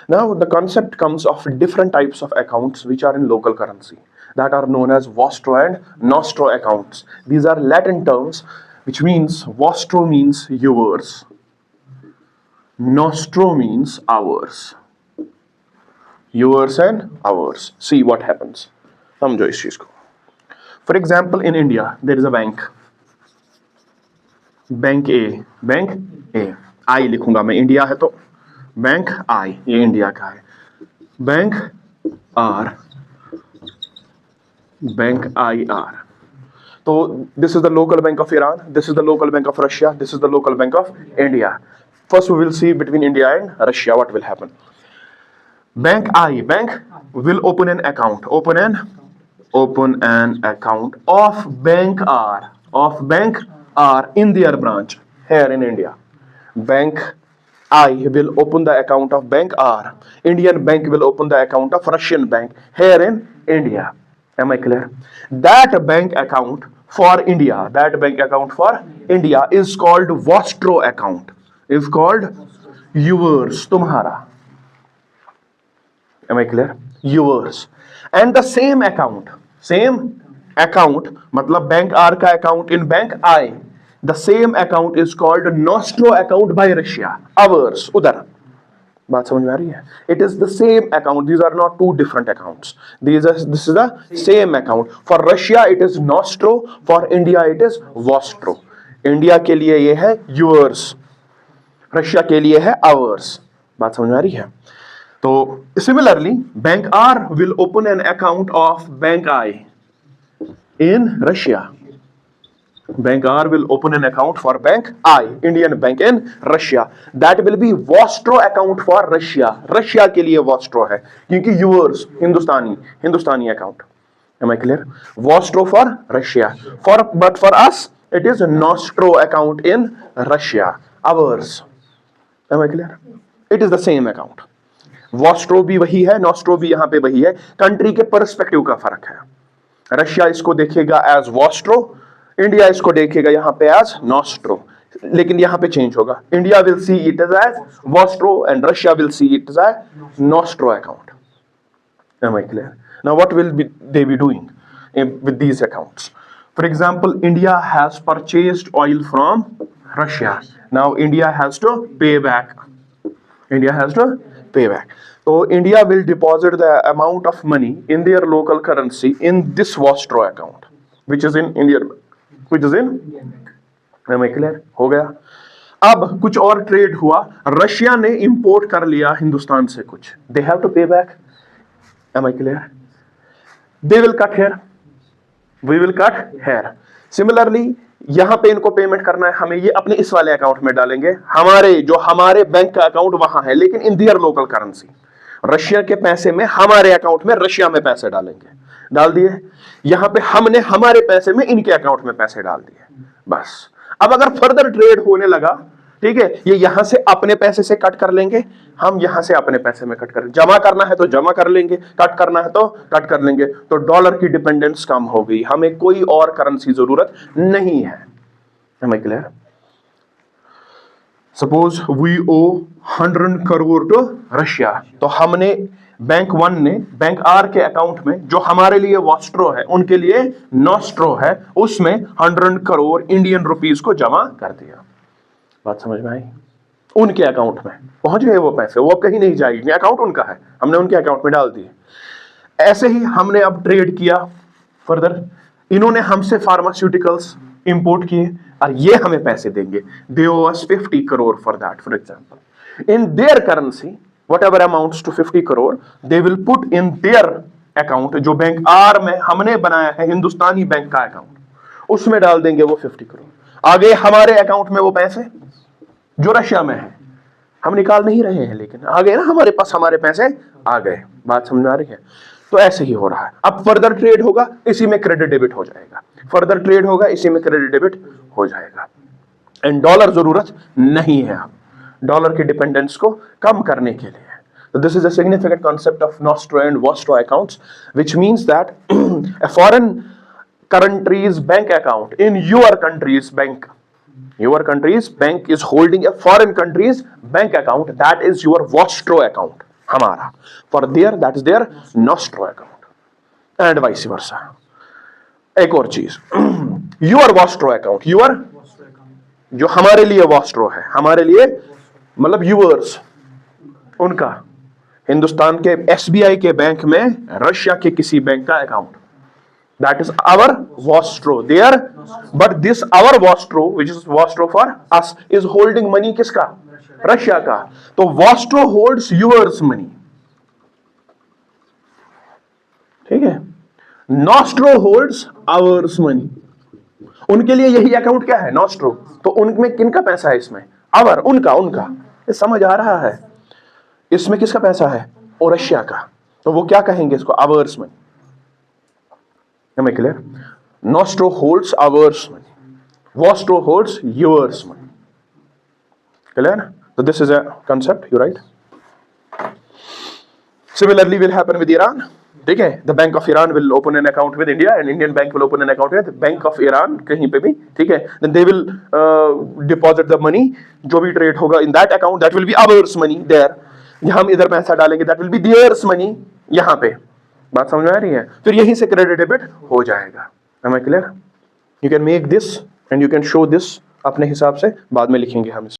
Now, the concept comes of different types of accounts which are in local currency that are known as vostro and nostro accounts. These are Latin terms which means vostro means yours, nostro means ours. Yours and ours. See what happens. समझो इस चीज को. For example, in India, there is a bank. Bank A. I लिखूंगा मैं, India है तो bank I, ये India का है. Bank R, bank IR. तो this is the local bank of Iran, this is the local bank of Russia, this is the local bank of India. First we will see between India and Russia what will happen. Bank I, bank will open an account, open an account of bank R in their branch here in India. Bank I will open the account of bank R. Indian bank will open the account of Russian bank here in India. Am I clear? That bank account for India is called vostro account. Is called yours, तुम्हारा. Am I clear? Yours. And the same account मतलब bank R का account in bank I, the same account is called nostro account by Russia. Ours, उधर. बात समझ में आ रही है? It is the same account. These are not two different accounts. This is the same account. For Russia it is nostro. For India it is vostro. India के लिए ये है yours. Russia के लिए है ours. बात समझ में आ रही है? तो similarly, Bank R will open an account of Bank I in Russia. Bank R will open an account for Bank I, Indian bank in Russia. That will be vostro account for Russia. Russia के लिए vostro है क्योंकि yours Hindustani account. Am I clear? Vostro for Russia. But for us it is nostro account in Russia. Ours. Am I clear? It is the same account. Vostro भी वही है, nostro भी यहां पे वही है. कंट्री के पर्सपेक्टिव का फर्क है. रशिया इसको देखेगा एज वॉस्ट्रो, इंडिया इसको देखेगा यहां पे एज नॉस्ट्रो. लेकिन यहां पे चेंज होगा. India will see it as vostro and Russia will see it as nostro account. Am I clear? Now what will they be doing with these accounts? For example, India has purchased oil from Russia. Now India has to pay back. So India will deposit the amount of money in their local currency in this vostro account, which is in Indian. Am I clear? हो गया. अब कुछ और trade हुआ, Russia ने import कर लिया हिंदुस्तान से कुछ. They have to pay back. Am I clear? They will cut here. We will cut here. Similarly, यहां पे इनको पेमेंट करना है हमें, ये अपने इस वाले अकाउंट में डालेंगे. हमारे बैंक का अकाउंट वहां है लेकिन in their local currency. Russia के पैसे में हमारे अकाउंट में रशिया में पैसे डालेंगे. डाल दिए. यहां पे हमने हमारे पैसे में इनके अकाउंट में पैसे डाल दिए. बस. अब अगर फर्दर ट्रेड होने लगा, ठीक है, ये यहां से अपने पैसे से कट कर लेंगे, हम यहां से अपने पैसे में कट कर, जमा करना है तो जमा कर लेंगे, कट करना है तो कट कर लेंगे. तो डॉलर की डिपेंडेंस कम हो गई, हमें कोई और करेंसी जरूरत नहीं है. Am I clear? Suppose we owe 100 crore to Russia. तो हमने बैंक वन ने बैंक आर के अकाउंट में जो हमारे लिए वॉस्ट्रो है, उनके लिए नॉस्ट्रो है, उसमें 100 करोड़ इंडियन रुपीस को जमा कर दिया. बात समझ में आई? उनके अकाउंट में पहुंच गए वो पैसे, वो अब कहीं नहीं जाएगी, अकाउंट उनका है, हमने उनके अकाउंट में डाल दिए. ऐसे ही हमने अब ट्रेड किया फर्दर. इन्होंने हमसे फार्मास्यूटिकल्स इंपोर्ट किए और ये हमें पैसे देंगे. दे ओव अस 50 crore for that. For example, in their currency whatever amounts to 50 crore they will put in their account, जो बैंक आर में हमने बनाया है हिंदुस्तानी बैंक का अकाउंट, उसमें डाल देंगे वो 50 करोड़. आगे हमारे अकाउंट में वो पैसे जो रशिया में है हम निकाल नहीं रहे हैं, लेकिन आ गए ना हमारे पास, हमारे पैसे आ गए. बात समझ में आ रही है? तो ऐसे ही हो रहा है. अब फर्दर ट्रेड होगा, इसी में क्रेडिट डेबिट हो जाएगा. फर्दर ट्रेड होगा, इसी में क्रेडिट डेबिट हो जाएगा. एंड डॉलर जरूरत नहीं है अब डॉलर की डिपेंडेंस को कम करने के लिए. So this is a significant concept of nostro and vostro accounts, which means that a foreign country's bank account in your country's bank is holding a foreign country's bank account, that is your vostro account. हमारा, for their that is their nostro account and vice versa. एक और चीज, your Vostro account, your जो हमारे लिए Vostro है, हमारे लिए मतलब यूवर्स, उनका हिंदुस्तान के एसबीआई के बैंक में रशिया के किसी बैंक का account, that is our vostro there, but this our vostro which is vostro for us is holding money किसका, रशिया का, तो vostro holds yours money, ठीक है, nostro holds ours money, उनके लिए यही अकाउंट क्या है, nostro, तो उनमें किनका पैसा है इसमें, our, उनका, ये समझ आ रहा है, इसमें किसका पैसा है, और रशिया का, तो वो क्या कहेंगे इसको, ours money। Am I clear? Nostro holds ours money. Vostro holds yours money. Clear? So this is a concept. You right? Similarly, will happen with Iran. ठीक है? The Bank of Iran will open an account with India, and Indian bank will open an account with the Bank of Iran. कहीं पे भी, ठीक है? Then they will deposit the money. जो भी trade होगा in that account, that will be ours money there. हम इधर पैसा डालेंगे, that will be theirs money यहाँ पे। बात समझ में आ रही है? फिर यहीं से क्रेडिट डेबिट हो जाएगा। Am I clear? You can make this and you can show this अपने हिसाब से, बाद में लिखेंगे हम।